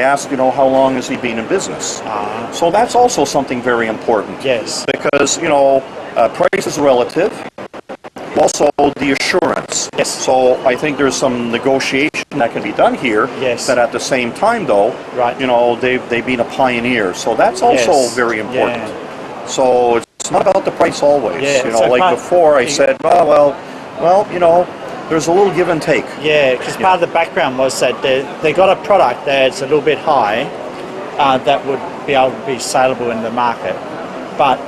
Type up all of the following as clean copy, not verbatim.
asked, how long has he been in business? So that's also something very important. Yes. Because, price is relative. Also, the assurance. Yes. So I think there's some negotiation that can be done here. Yes. But at the same time, though, right. They've been a pioneer. So that's also very important. Yeah. So it's not about the price always. Yeah. So like before I said, well, there's a little give and take. Yeah, because part of the background was that they got a product that's a little bit high that would be able to be saleable in the market. But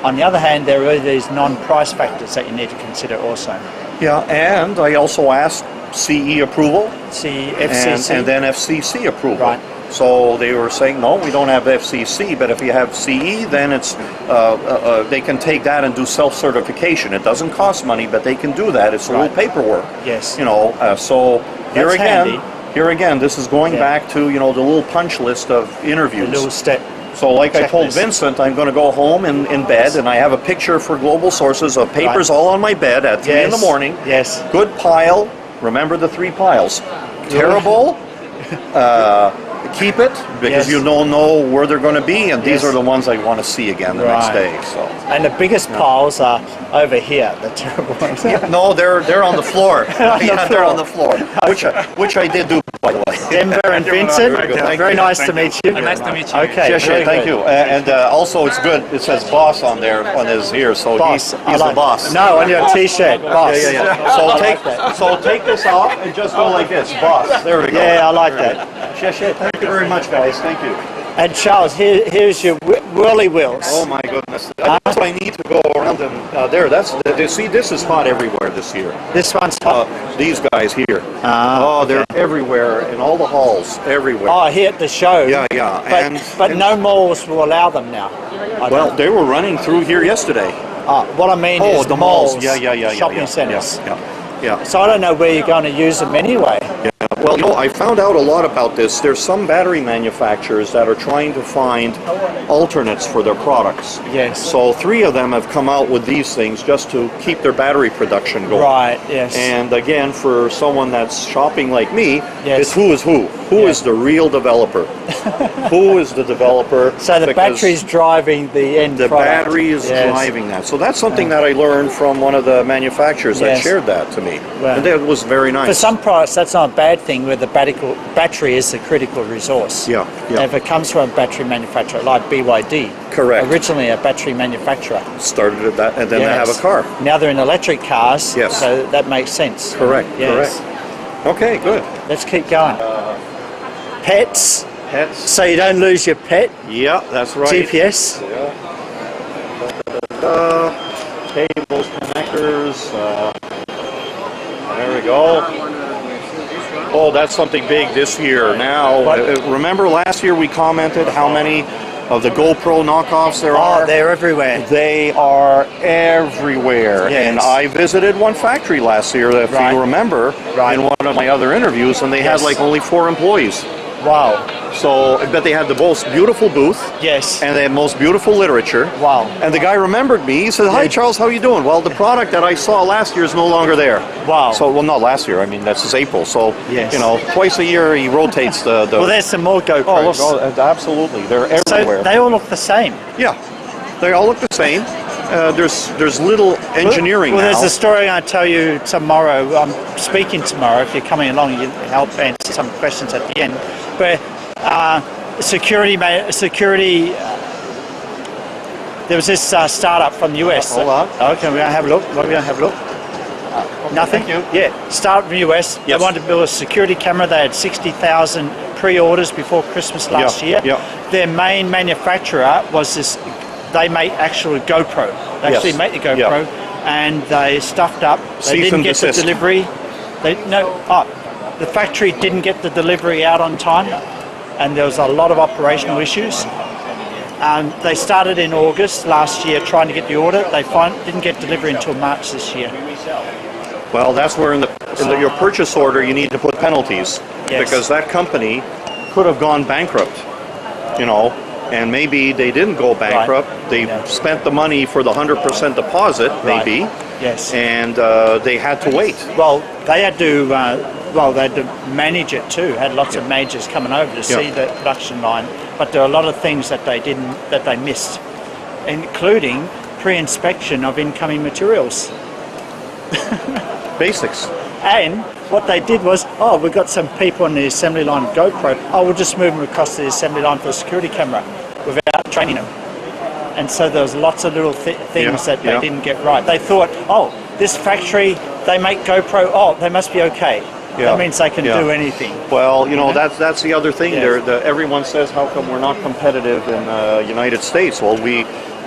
on the other hand, there are these non-price factors that you need to consider also. Yeah, and I also asked CE approval. FCC. And then FCC approval. Right. So they were saying, no, we don't have FCC, but if you have CE, then it's they can take that and do self-certification. It doesn't cost money, but they can do that. It's a little paperwork. Yes. So That's handy. Here again, this is going back to, the little punch list of interviews. A little step. So like I told Vincent, I'm going to go home in bed, and I have a picture for Global Sources of papers all on my bed at 3 in the morning. Yes. Good pile. Remember the 3 piles. Terrible. Keep it, because you don't know where they're going to be, and these are the ones I want to see again the next day. So. And the biggest piles are over here, the terrible ones. No, they're on the floor. They're on the floor, which I did do, by the way. Denver and Vincent, very nice to meet you. Nice to meet you. Okay, thank you. And also, it's good. It says boss on there on his ear, so boss. he's the boss. No, on your T-shirt, boss. Yeah. So take this off and just go like this, boss. There we go. Yeah, I like that. Thank you very much, guys. Thank you. And Charles, here's your whirly wheels. Oh my goodness! That's what I need to go around and there. See, this is hot everywhere this year. This one's hot. These guys here. They're everywhere in all the halls, everywhere. Oh, here at the show. Yeah. But no malls will allow them now. Well, they were running through here yesterday. What I mean is the malls. Yeah. Shopping centers. Yeah. So I don't know where you're going to use them anyway. Yeah. Well, I found out a lot about this. There's some battery manufacturers that are trying to find alternates for their products. Yes. So 3 of them have come out with these things just to keep their battery production going. Right, yes. And again, for someone that's shopping like me, it's who is who. Who is the real developer? Who is the developer? So the battery's driving the end product. The battery is driving that. So that's something that I learned from one of the manufacturers that shared that to me. Well, and that was very nice. For some products, that's not a bad thing, where the battery is the critical resource. Yeah. If it comes from a battery manufacturer like BYD, correct. Originally a battery manufacturer. Started at that, and then they have a car. Now they're in electric cars, so that makes sense. Correct, yes. Correct. Okay, good. Let's keep going. Pets. So you don't lose your pet. Yeah, that's right. GPS. Cables, connectors. There we go. Oh, that's something big this year. Now, remember last year we commented how many of the GoPro knockoffs there are? Oh, they're everywhere. They are everywhere. Yes. And I visited one factory last year, if you remember, in one of my other interviews, and they had like only 4 employees. Wow. So, but they had the most beautiful booth. Yes. And the most beautiful literature. Wow. And the guy remembered me. He said, "Hi, Charles, how you doing?" Well, the product that I saw last year is no longer there. Wow. So, well, not last year. I mean, that's April. So, twice a year he rotates the well, there's some more GoPros. Oh, absolutely. They're everywhere. So they all look the same. Yeah. They all look the same. There's little engineering Well, now. there's a story I'll tell you tomorrow. I'm speaking tomorrow. If you're coming along, you help answer some questions at the end. But security. There was this startup from the US. Hold on. Okay, we're gonna have a look. What are we gonna have a look? Nothing. Thank you. Yeah, startup from the US. They wanted to build a security camera. They had 60,000 pre-orders before Christmas last year. Yeah. Their main manufacturer was this. They make actual GoPro. They actually make the GoPro, and they stuffed up. They didn't get the delivery. The factory didn't get the delivery out on time, and there was a lot of operational issues. They started in August last year trying to get the order. They didn't get delivery until March this year. Well, that's where in your purchase order you need to put penalties, because that company could have gone bankrupt, and maybe they didn't go bankrupt. They spent the money for the 100% deposit, maybe. Yes. And they had to wait. Well, they had to. well, they had to manage it too. Had lots of managers coming over to see the production line, but there are a lot of things that they missed, including pre-inspection of incoming materials. Basics. And what they did was, oh, we've got some people on the assembly line GoPro. Oh, we'll just move them across the assembly line for a security camera without training them. And so there was lots of little things that they didn't get right. They thought, oh, this factory, they make GoPro, oh, they must be okay. That means they can do anything. Well, you know, that's the other thing there. Everyone says, how come we're not competitive in the United States? Well,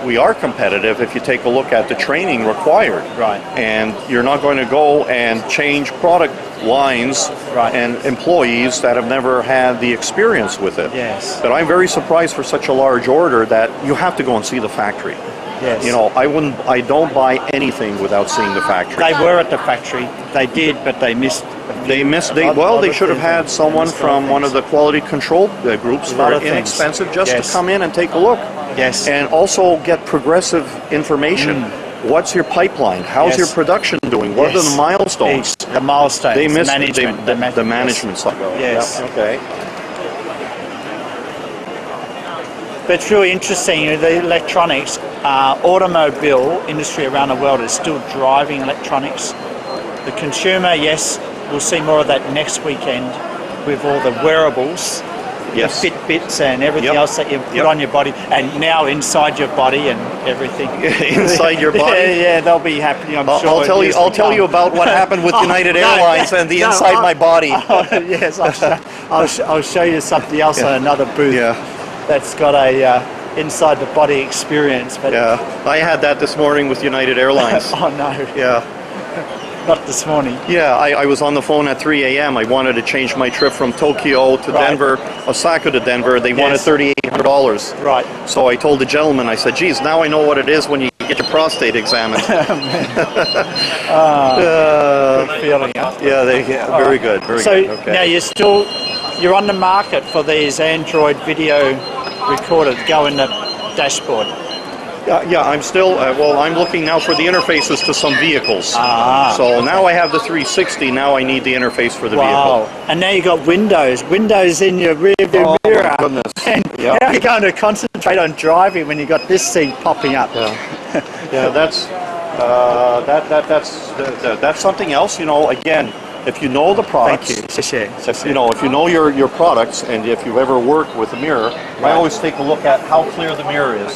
we are competitive if you take a look at the training required. Right. And you're not going to go and change product lines and employees that have never had the experience with it. Yes. But I'm very surprised for such a large order that you have to go and see the factory. Yes. You know, I don't buy anything without seeing the factory. They were at the factory. They did, but they missed. They should have had someone from one of the quality control groups for inexpensive just to come in and take a look. Yes. And also get progressive information. What's your pipeline? How's your production doing? What are the milestones? The milestones. They missed the management side. Yes. Yep. Okay. But it's really interesting. The electronics, automobile industry around the world is still driving electronics. The consumer, yes, we'll see more of that next weekend with all the wearables. Yes. The Fitbits and everything else that you put on your body, and now inside your body and everything. Inside your body? Yeah, they'll be happy. I'm sure. I'll tell you about what happened with United Airlines and the inside my body. Yes, I'll show you something else on another booth. That's got a inside the body experience. But I had that this morning with United Airlines. Oh no. Yeah. Not this morning. Yeah, I was on the phone at 3 a.m. I wanted to change my trip from Tokyo to Denver, Osaka to Denver. They wanted $3,800. Right. So I told the gentleman, I said, geez, now I know what it is when you get your prostate examined. Good feeling, huh? Very good. Very good. Okay. Now you're on the market for these Android video recorders. Go in the dashboard. I'm still, I'm looking now for the interfaces to some vehicles. So now I have the 360, now I need the interface for the vehicle. And now you got Windows in your rear view mirror. My goodness. And how are you going to concentrate on driving when you got this thing popping up? That's something else, you know, again, if you know the products, if you know your products, and if you've ever worked with a mirror, I always take a look at how clear the mirror is.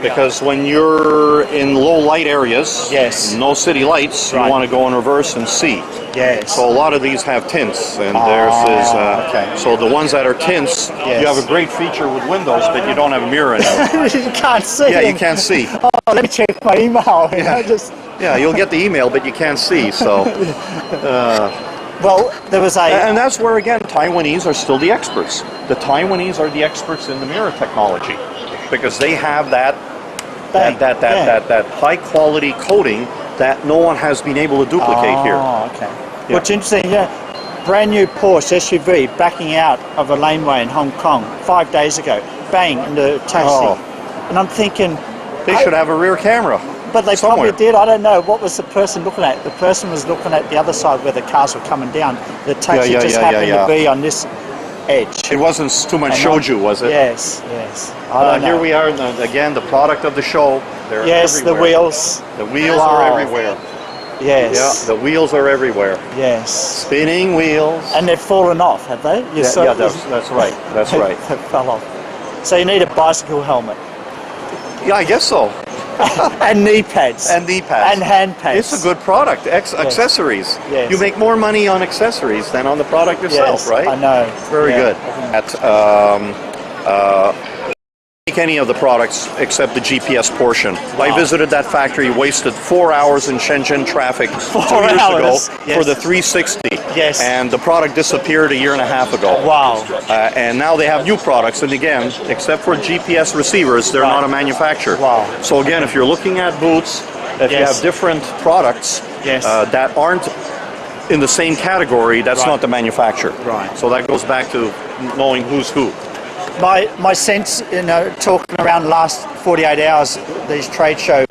Because when you're in low light areas, no city lights, you want to go in reverse and see. So a lot of these have tints, and so the ones that are tints, you have a great feature with Windows, but you don't have a mirror in it. You can't see. Yeah, you can't see. Oh, let me check my email. Yeah, you'll get the email, but you can't see. So, well, there was and that's where again Taiwanese are still the experts. The Taiwanese are the experts in the mirror technology because they have that high quality coating that no one has been able to duplicate here. Oh, okay. What's interesting, brand new Porsche SUV backing out of a laneway in Hong Kong 5 days ago. Bang in the taxi, and I'm thinking they should have a rear camera. But they somewhere. Probably did. I don't know. What was the person looking at? The person was looking at the other side where the cars were coming down. The taxi just happened to be on this edge. It wasn't too much shoju, was it? Yes. Here we are again, the product of the show. They're everywhere. The wheels. The wheels are everywhere. Yes. Yeah, the wheels are everywhere. Yes. Spinning wheels. And they've fallen off, have they? That's right. That's right. They fell off. So you need a bicycle helmet. Yeah, I guess so. And knee pads. And hand pads. It's a good product. Accessories. Yes. You make more money on accessories than on the product itself, right? I know. Very good. Make any of the products except the GPS portion. I visited that factory, wasted 4 hours in Shenzhen traffic 2 years ago for the 360. Yes. And the product disappeared a year and a half ago. Wow. And now they have new products, and again, except for GPS receivers, they're not a manufacturer. Wow. So again, if you're looking at boots, if you have different products that aren't in the same category, that's not the manufacturer. Right. So that goes back to knowing who's who. My sense, talking around the last 48 hours, these trade shows,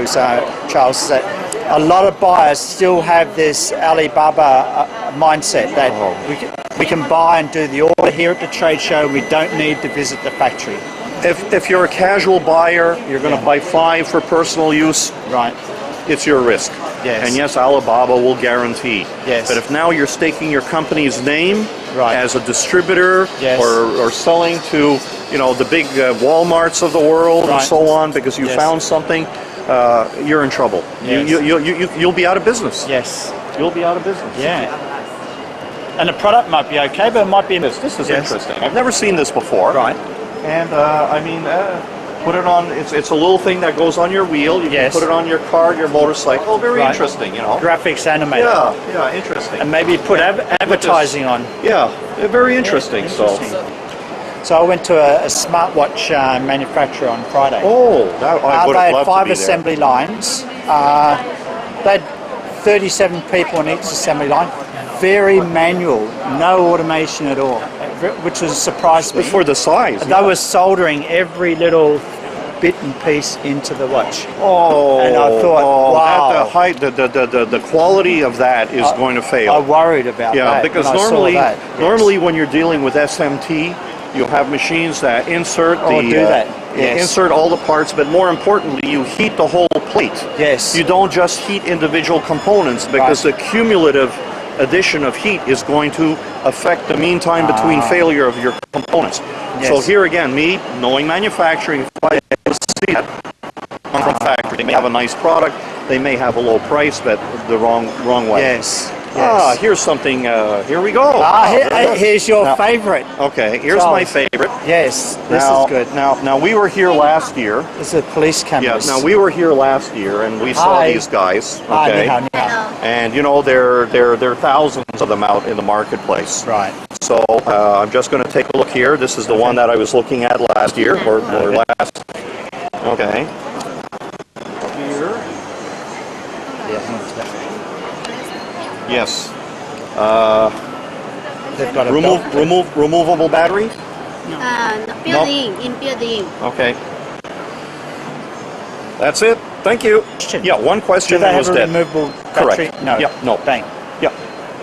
Charles, is that a lot of buyers still have this Alibaba mindset that we can buy and do the order here at the trade show. We don't need to visit the factory. If you're a casual buyer, you're going to buy 5 for personal use. Right. It's your risk. Yes. And yes, Alibaba will guarantee. Yes. But if now you're staking your company's name Right. as a distributor Yes. or selling to, the big Walmarts of the world and Right. so on because you Yes. found something, you're in trouble. Yes. You'll be out of business. Yes. You'll be out of business. Yeah. And the product might be okay, but it might be... This is Yes. interesting. I've never seen this before. Right. And put it on. It's a little thing that goes on your wheel. You Yes. can put it on your car, your motorcycle. Very Right. interesting. Graphics animated. Yeah, interesting. And maybe put advertising on. Yeah, very interesting. So I went to a smartwatch manufacturer on Friday. I would they have had loved 5 to be assembly lines. They had 37 people on each assembly line. Very manual, no automation at all, which was a surprise to me. For the size. They were soldering every little bit and piece into the watch. And I thought, wow. the height, the quality of that is going to fail. I worried about that. Yeah, because when I saw normally, that. Yes. normally when you're dealing with SMT, you have machines that insert insert all the parts, but more importantly, you heat the whole plate. Yes. You don't just heat individual components because the cumulative addition of heat is going to affect the mean time between failure of your components. Yes. So here again, me knowing manufacturing, if I see that from factory, they may have a nice product, they may have a low price, but the wrong way. Yes. Yes. Here's something. Here we go. Here's your favorite. Okay, here's Charles. my favorite. Yes, this is good. Now we were here last year. This is police cameras. Now we were here last year, and we saw Hi. these guys. Ah, Okay, ni hao, ni hao. and there are thousands of them out in the marketplace. Right. So I'm just going to take a look here. This is the one that I was looking at last year, or last. Okay. Here. Yes. They've got a Removable battery. In building. Okay. That's it. Thank you. Question. Yeah, one question Do they and it have was a dead. removable battery? Correct. No. Yeah, no. Bang. Yeah.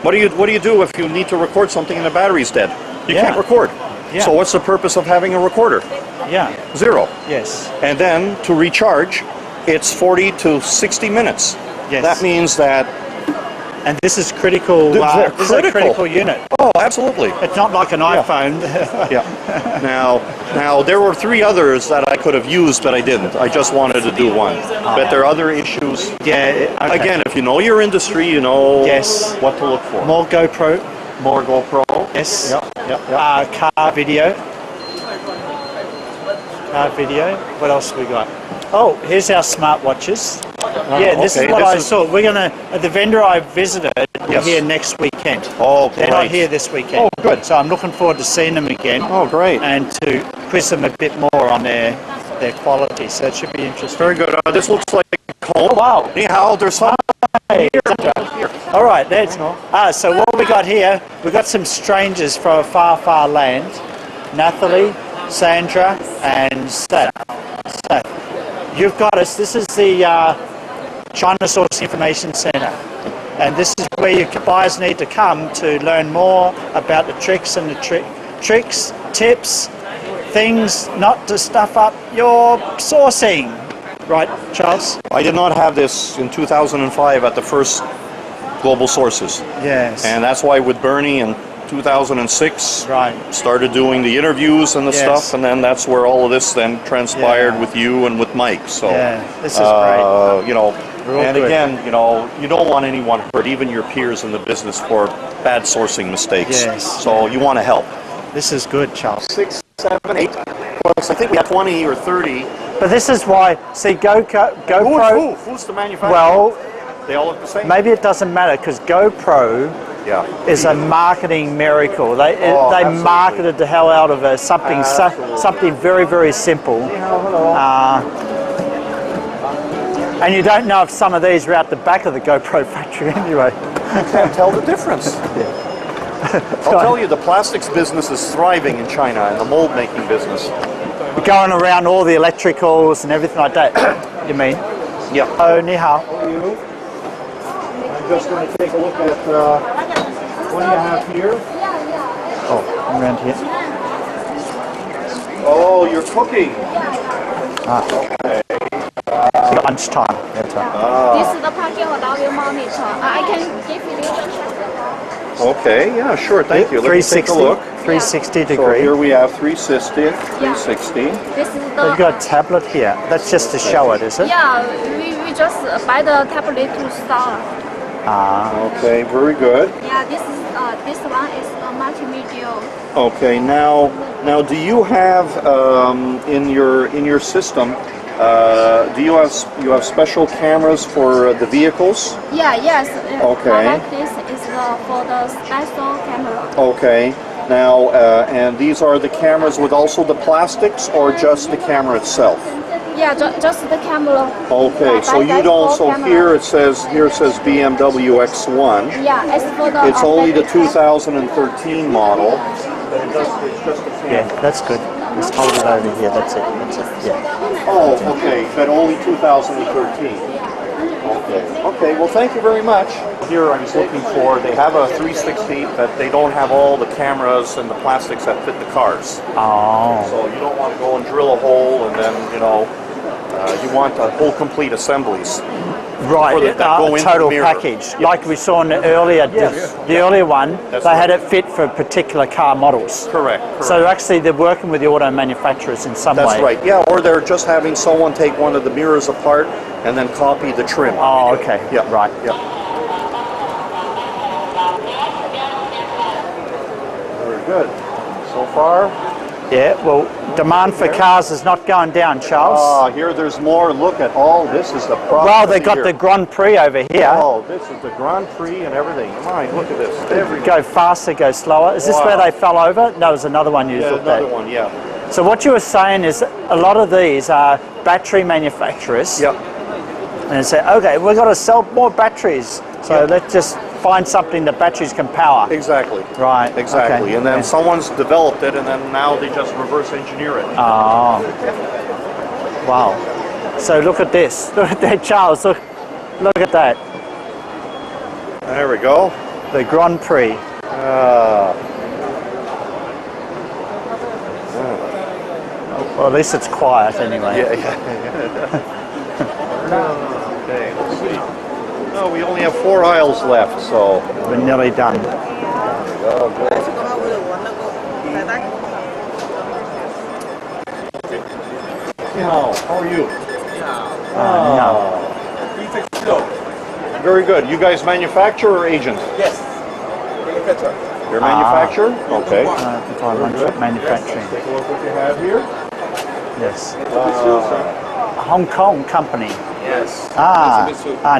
What do you do if you need to record something and the battery's dead? You Yeah. can't record. Yeah. So what's the purpose of having a recorder? Yeah. 0. Yes. And then to recharge, it's 40 to 60 minutes. Yes. That means that. And this is critical. This This is a critical unit. Oh, absolutely. It's not like an iPhone. Yeah. Now there were 3 others that I could have used, but I didn't. I just wanted to do one. But there are other issues. Yeah. Okay. Again, if you know your industry, you know Yes. what to look for. More GoPro. More GoPro. Yes. Yeah. Car video. What else we got? Oh, here's our smartwatches. Yeah, this okay, is what this I is- saw. We're gonna the vendor I visited Yes. here next weekend. Oh, They're not great. here this weekend. Oh, good. So I'm looking forward to seeing them again. Oh, great. And to quiz them a bit more on their quality. So it should be interesting. Very good. This looks like home. Oh, wow. Anyhow, there's some Hey, here. all right, that's so what we got here, we got some strangers from a far, far land. Nathalie, Sandra, and Seth. You've got us. This is the China Source Information Center, and this is where your buyers need to come to learn more about the tricks and the tricks, tips, things not to stuff up your sourcing. Right, Charles? I did not have this in 2005 at the first Global Sources. Yes. And that's why with Bernie in 2006, Right. started doing the interviews and the Yes. stuff, and then that's where all of this then transpired Yeah. with you and with Mike. So, Yeah, this is great. Real and good. again, you don't want anyone hurt, even your peers in the business, for bad sourcing mistakes. Yes. So you want to help. This is good, Charles. 6, 7, 8. Plus, I think we have 20 or 30. But this is why, see, GoPro, Who's the manufacturer? well, They all look the same. maybe it doesn't matter because GoPro Yeah. is a marketing miracle. They absolutely. marketed the hell out of something very, very simple. And you don't know if some of these are out the back of the GoPro factory anyway. Can't tell the difference. I'll tell you, the plastics business is thriving in China, and the mold making business. Going around all the electricals and everything like that, you mean? Yeah. Oh, ni hao. just going to take a look at what do you have here? Oh, around here. Oh, you're cooking. Okay. Lunchtime. That's right. This is the parking allow you monitor. I can give you the Okay, yeah, sure, thank you. Let me take a 360, look. 360 So degree. here we have 360, 360. This is You've got a tablet here. That's just to show it, is it? yeah. We just buy the tablet to start. Okay, very good. Yeah, this one is a multimedia. Okay, now do you have in your system? Do you have special cameras for the vehicles? Yeah, yes. Okay. Like this is for the special camera. Okay. Now, and these are the cameras with also the plastics, or just the camera itself? Yeah, just the camera. Okay, so you don't. So here it says BMW X1. Yeah, it's for the. It's only the 2013 model. It's just a camera. Yeah, that's good. Just hold it over here. That's it. That's it. Yeah. Oh, okay, but only 2013. Okay. Okay. Well, thank you very much. Here I was looking for. They have a 360, but they don't have all the cameras and the plastics that fit the cars. Oh. So you don't want to go and drill a hole, and then you want a whole complete assemblies. Right, Or that go into total the mirror. package. Like we saw in the earlier, the earlier one, That's they had right. it fit for particular car models. Correct. So actually, they're working with the auto manufacturers in some That's way. right. Yeah, or they're just having someone take one of the mirrors apart and then copy the trim. Oh, okay. Yeah. Right. Yeah. Very good. So far. Yeah. Well, demand for cars is not going down, Charles. Here there's more. Look at all. This is the product. Well, of they the got year. the Grand Prix over here. Oh, this is the Grand Prix and everything. My, look at this. Everything. Go faster, go slower. Is this Wow. where they fell over? No, it was another one you Yeah, looked another at. one. Yeah. So what you were saying is a lot of these are battery manufacturers. Yep. And they say, okay, we've got to sell more batteries. So Yep. let's just find something that batteries can power. Exactly. Right. Exactly. okay, And then okay. someone's developed it, and then now they just reverse engineer it. Oh. Wow. So look at this. Look at that, Charles. Look at that. There we go. The Grand Prix. Well, at least it's quiet anyway. Yeah. Okay. Let's see. No, we only have 4 aisles left, so. We're nearly done. How are you? No. Very good. You guys manufacture or agent? Yes. Manufacturer. You're manufacturer? Okay. Manufacturing. Take a look what you have here. Yes. Hong Kong company. Yes.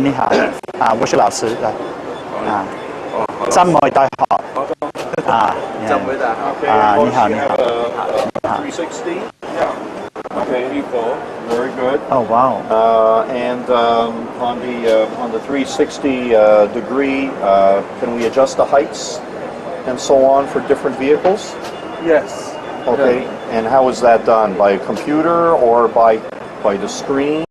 你好，我是老师的，浸會大學，浸會大學。 Okay. 你好， you 你 have 好。 a 360. Yeah. Okay. Very good. Oh wow. And on the 360 degree, can we adjust the heights and so on for different vehicles? Yes. Okay. And how is that done? By a computer or by the screen?